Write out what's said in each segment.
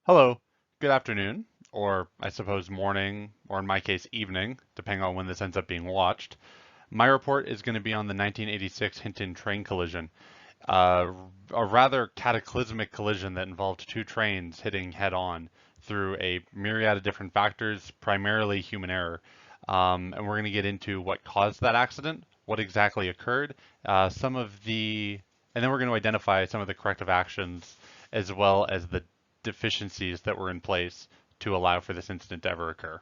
Hello, good afternoon, or I suppose morning, or in my case evening, depending on when this ends up being watched. My report is going to be on the 1986 Hinton train collision, uh, a rather cataclysmic collision that involved two trains hitting head-on through a myriad of different factors, primarily human error. And we're going to get into what caused that accident, what exactly occurred, and then we're going to identify some of the corrective actions as well as the deficiencies that were in place to allow for this incident to ever occur.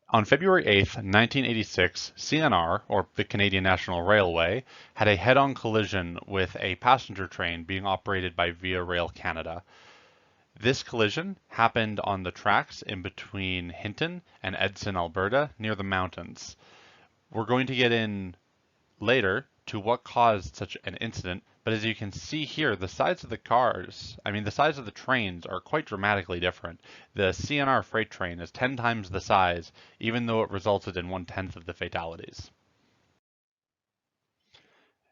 On February 8th, 1986, CNR, or the Canadian National Railway, had a head-on collision with a passenger train being operated by Via Rail Canada. This collision happened on the tracks in between Hinton and Edson, Alberta, near the mountains. We're going to get in later to what caused such an incident, but as you can see here, the size of the the size of the trains are quite dramatically different. The CNR freight train is 10 times the size, even though it resulted in 1/10 of the fatalities.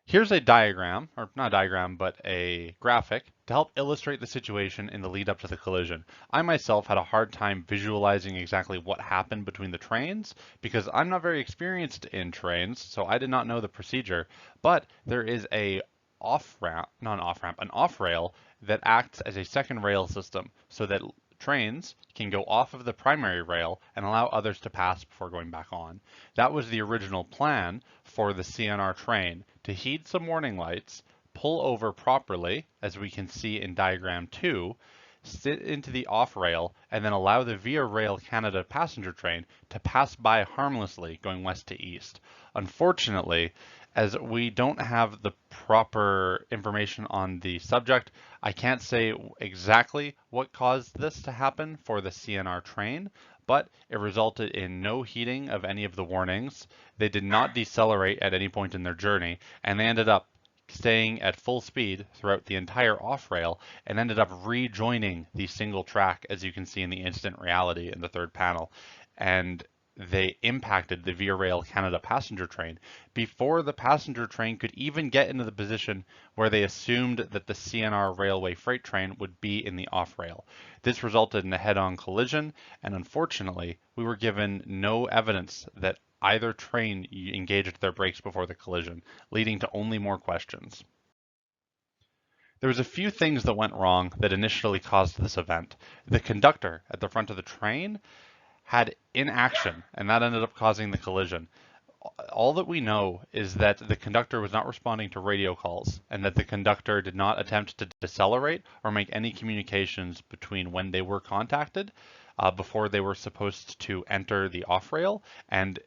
Here's a diagram, or not a diagram, but a graphic to help illustrate the situation in the lead up to the collision. I myself had a hard time visualizing exactly what happened between the trains because I'm not very experienced in trains, so I did not know the procedure, but there is a off-ramp, not an off-ramp, an off-rail that acts as a second rail system so that trains can go off of the primary rail and allow others to pass before going back on. That was the original plan for the CNR train, to heed some warning lights, pull over properly, as we can see in diagram 2, sit into the off rail, and then allow the Via Rail Canada passenger train to pass by harmlessly going west to east. Unfortunately, as we don't have the proper information on the subject, I can't say exactly what caused this to happen for the CNR train, but it resulted in no heeding of any of the warnings. They did not decelerate at any point in their journey, and they ended up staying at full speed throughout the entire off-rail and ended up rejoining the single track, as you can see in the instant reality in the third panel. And they impacted the Via Rail Canada passenger train before the passenger train could even get into the position where they assumed that the CNR railway freight train would be in the off-rail. This resulted in a head-on collision, and unfortunately, we were given no evidence that either train engaged their brakes before the collision, leading to only more questions. There was a few things that went wrong that initially caused this event. The conductor at the front of the train had inaction, and that ended up causing the collision. All that we know is that the conductor was not responding to radio calls, and that the conductor did not attempt to decelerate or make any communications between when they were contacted, before they were supposed to enter the off-rail, and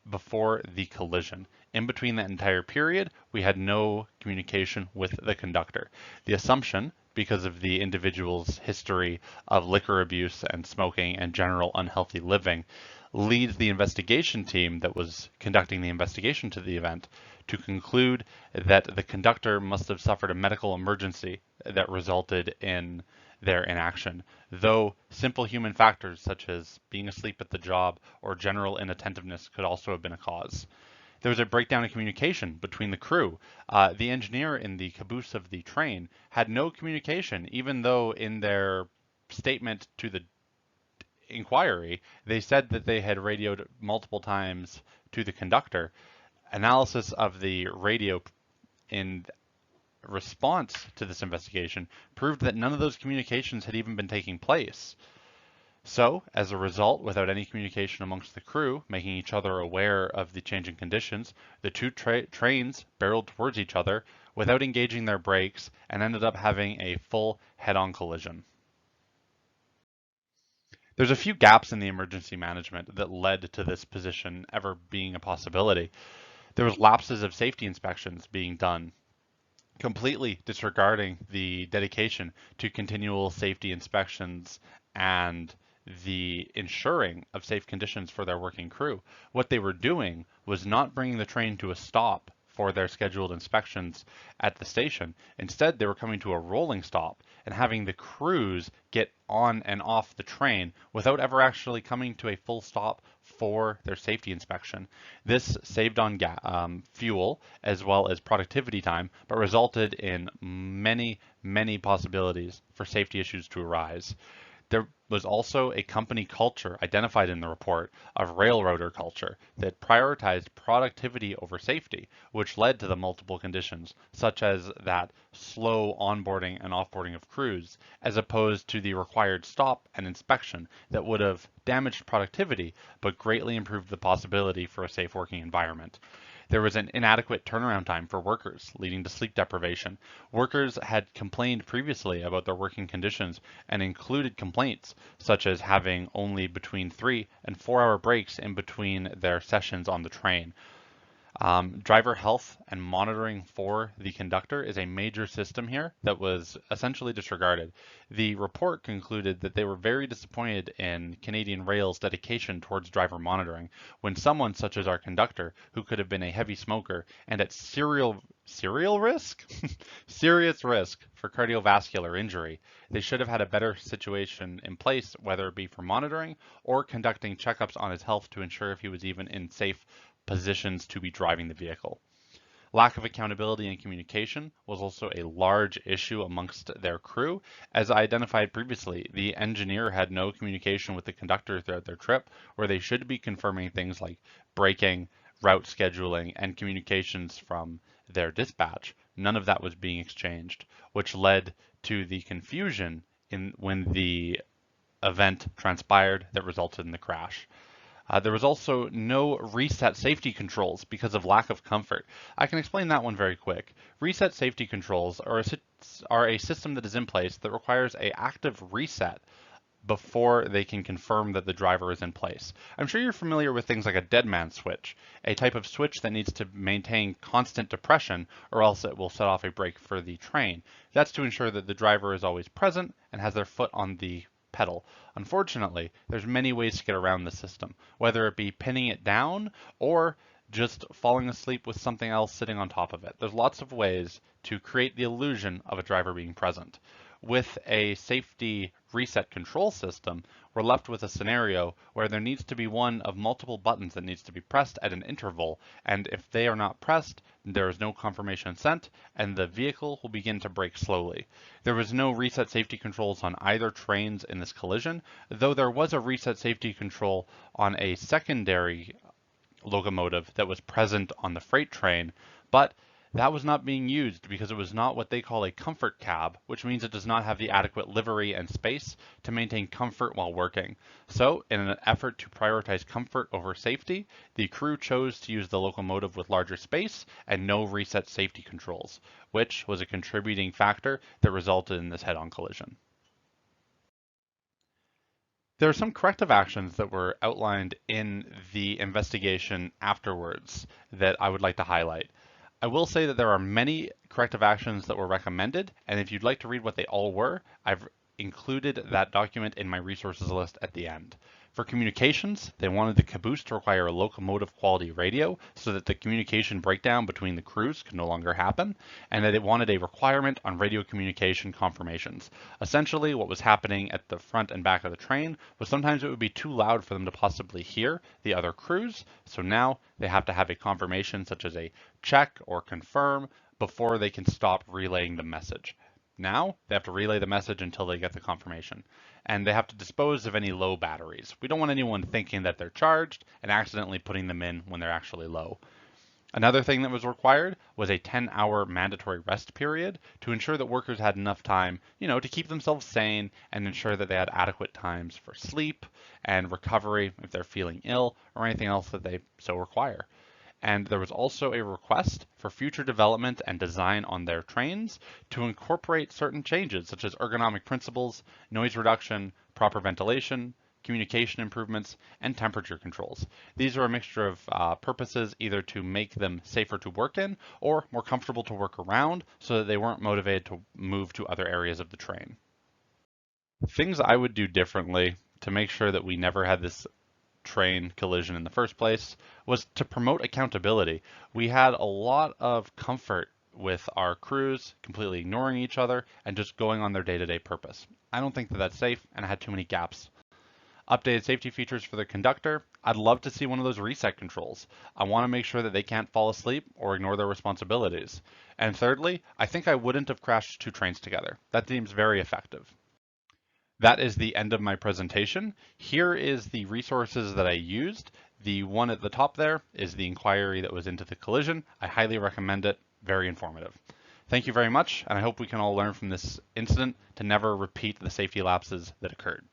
before the collision. In between that entire period, we had no communication with the conductor. The assumption, because of the individual's history of liquor abuse and smoking and general unhealthy living, leads the investigation team that was conducting the investigation to the event to conclude that the conductor must have suffered a medical emergency that resulted in their inaction, though simple human factors such as being asleep at the job or general inattentiveness could also have been a cause. There was a breakdown in communication between the crew. The engineer in the caboose of the train had no communication, even though in their statement to the inquiry, they said that they had radioed multiple times to the conductor. Analysis of the radio in response to this investigation proved that none of those communications had even been taking place. So, as a result, without any communication amongst the crew, making each other aware of the changing conditions, the two trains barreled towards each other without engaging their brakes and ended up having a full head-on collision. There's a few gaps in the emergency management that led to this position ever being a possibility. There was lapses of safety inspections being done, completely disregarding the dedication to continual safety inspections and the ensuring of safe conditions for their working crew. What they were doing was not bringing the train to a stop for their scheduled inspections at the station. Instead, they were coming to a rolling stop and having the crews get on and off the train without ever actually coming to a full stop for their safety inspection. This saved on fuel as well as productivity time, but resulted in many possibilities for safety issues to arise. There was also a company culture identified in the report of railroader culture that prioritized productivity over safety, which led to the multiple conditions, such as that slow onboarding and offboarding of crews, as opposed to the required stop and inspection that would have damaged productivity but greatly improved the possibility for a safe working environment. There was an inadequate turnaround time for workers, leading to sleep deprivation. Workers had complained previously about their working conditions and included complaints such as having only between 3 and 4 hour breaks in between their sessions on the train. Driver health and monitoring for the conductor is a major system here that was essentially disregarded. The report concluded that they were very disappointed in Canadian Rail's dedication towards driver monitoring when someone such as our conductor, who could have been a heavy smoker and at serial risk? Serious risk for cardiovascular injury, they should have had a better situation in place, whether it be for monitoring or conducting checkups on his health to ensure if he was even in safe positions to be driving the vehicle. Lack of accountability and communication was also a large issue amongst their crew. As I identified previously, the engineer had no communication with the conductor throughout their trip, where they should be confirming things like braking, route scheduling, and communications from their dispatch. None of that was being exchanged, which led to the confusion when the event transpired that resulted in the crash. There was also no reset safety controls because of lack of comfort. I can explain that one very quick. Reset safety controls are a system that is in place that requires an active reset before they can confirm that the driver is in place. I'm sure you're familiar with things like a dead man switch, a type of switch that needs to maintain constant depression or else it will set off a brake for the train. That's to ensure that the driver is always present and has their foot on the pedal. Unfortunately, there's many ways to get around the system, whether it be pinning it down or just falling asleep with something else sitting on top of it. There's lots of ways to create the illusion of a driver being present. With a safety reset control system, we're left with a scenario where there needs to be one of multiple buttons that needs to be pressed at an interval, and if they are not pressed, there is no confirmation sent, and the vehicle will begin to brake slowly. There was no reset safety controls on either trains in this collision, though there was a reset safety control on a secondary locomotive that was present on the freight train, but that was not being used because it was not what they call a comfort cab, which means it does not have the adequate livery and space to maintain comfort while working. So, in an effort to prioritize comfort over safety, the crew chose to use the locomotive with larger space and no reset safety controls, which was a contributing factor that resulted in this head-on collision. There are some corrective actions that were outlined in the investigation afterwards that I would like to highlight. I will say that there are many corrective actions that were recommended, and if you'd like to read what they all were, I've included that document in my resources list at the end. For communications, they wanted the caboose to require a locomotive quality radio so that the communication breakdown between the crews could no longer happen, and that it wanted a requirement on radio communication confirmations. Essentially, what was happening at the front and back of the train was sometimes it would be too loud for them to possibly hear the other crews, so now they have to have a confirmation such as a check or confirm before they can stop relaying the message. Now, they have to relay the message until they get the confirmation. And they have to dispose of any low batteries. We don't want anyone thinking that they're charged and accidentally putting them in when they're actually low. Another thing that was required was a 10-hour mandatory rest period to ensure that workers had enough time, to keep themselves sane and ensure that they had adequate times for sleep and recovery if they're feeling ill or anything else that they so require. And there was also a request for future development and design on their trains to incorporate certain changes such as ergonomic principles, noise reduction, proper ventilation, communication improvements, and temperature controls. These are a mixture of purposes either to make them safer to work in or more comfortable to work around so that they weren't motivated to move to other areas of the train. Things I would do differently to make sure that we never had this train collision in the first place was to promote accountability. We had a lot of comfort with our crews completely ignoring each other and just going on their day-to-day purpose. I don't think that that's safe, and I had too many gaps. Updated safety features for the conductor. I'd love to see one of those reset controls. I want to make sure that they can't fall asleep or ignore their responsibilities. And thirdly, I think I wouldn't have crashed two trains together. That seems very effective. That is the end of my presentation. Here is the resources that I used. The one at the top there is the inquiry that was into the collision. I highly recommend it. Very informative. Thank you very much, and I hope we can all learn from this incident to never repeat the safety lapses that occurred.